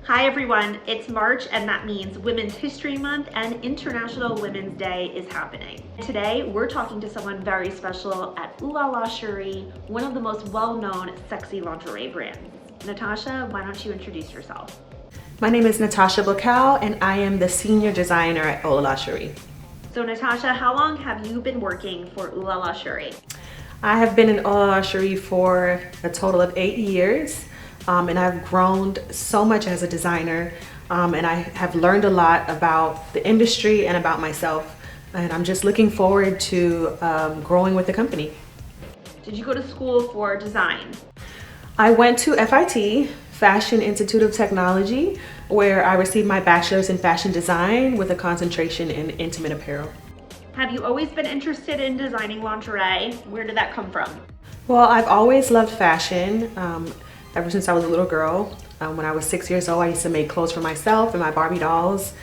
Hi everyone, it's March and that means Women's History Month and International Women's Day is happening. Today we're talking to someone very special at Oh La La Cheri, one of the most well-known sexy lingerie brands. Natasha, why don't you introduce yourself? My name is Natasha and I am the senior designer at Oh La La Cheri. So Natasha, how long have you been working for Oh La La Cheri? I have been in Oh La La Cheri for a total of 8 years. And I've grown so much as a designer, and I have learned a lot about the industry and about myself, and I'm just looking forward to growing with the company. Did you go to school for design? I went to FIT, Fashion Institute of Technology, where I received my bachelor's in fashion design with a concentration in intimate apparel. Have you always been interested in designing lingerie? Where did that come from? Well, I've always loved fashion. Ever since I was a little girl. When I was 6 years old, I used to make clothes for myself and my Barbie dolls.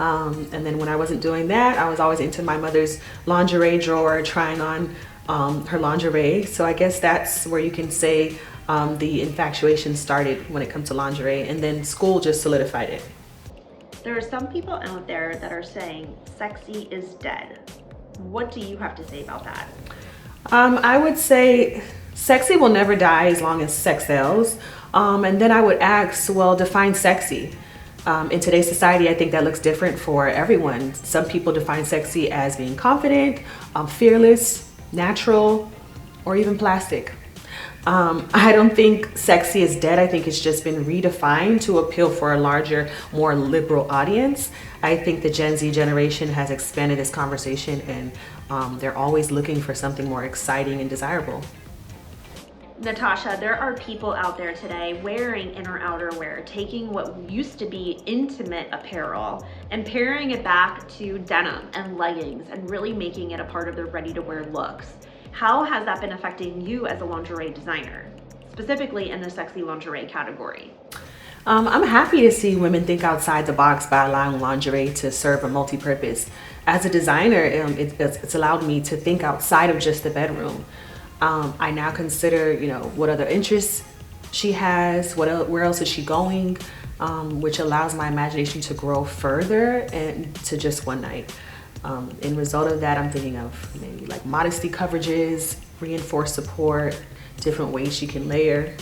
And then when I wasn't doing that, I was always into my mother's lingerie drawer, trying on her lingerie. So I guess that's where you can say the infatuation started when it comes to lingerie, and then school just solidified it. There are some people out there that are saying sexy is dead. What do you have to say about that? I would say sexy will never die as long as sex sells. And then I would ask, well, define sexy. In today's society, I think that looks different for everyone. Some people define sexy as being confident, fearless, natural, or even plastic. I don't think sexy is dead. I think it's just been redefined to appeal for a larger, more liberal audience. I think the Gen Z generation has expanded this conversation, and they're always looking for something more exciting and desirable. Natasha, there are people out there today wearing inner outerwear, taking what used to be intimate apparel and pairing it back to denim and leggings and really making it a part of their ready-to-wear looks. How has that been affecting you as a lingerie designer, specifically in the sexy lingerie category? I'm happy to see women think outside the box by allowing lingerie to serve a multi-purpose. As a designer, it's allowed me to think outside of just the bedroom. I now consider, what other interests she has, where else is she going, which allows my imagination to grow further and to just one night. In result of that, I'm thinking of maybe like modesty coverages, reinforced support, different ways she can layer.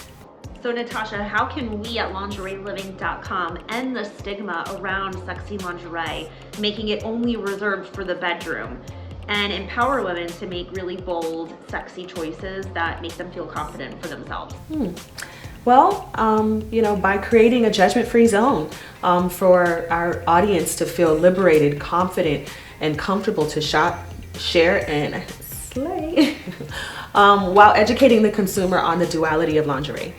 So Natasha, how can we at LingerieLiving.com end the stigma around sexy lingerie, making it only reserved for the bedroom, and empower women to make really bold, sexy choices that make them feel confident for themselves? Well, by creating a judgment-free zone for our audience to feel liberated, confident, and comfortable to shop, share, and slay, while educating the consumer on the duality of lingerie.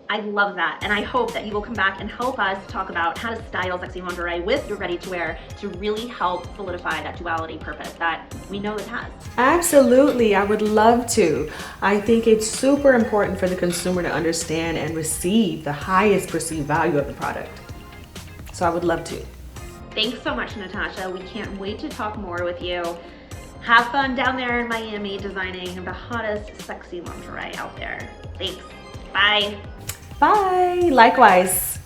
I love that, and I hope that you will come back and help us talk about how to style sexy lingerie with your ready-to-wear to really help solidify that duality purpose that we know it has. Absolutely, I would love to. I think it's super important for the consumer to understand and receive the highest perceived value of the product. So I would love to. Thanks so much, Natasha. We can't wait to talk more with you. Have fun down there in Miami designing the hottest sexy lingerie out there. Thanks. Bye. Bye. Likewise.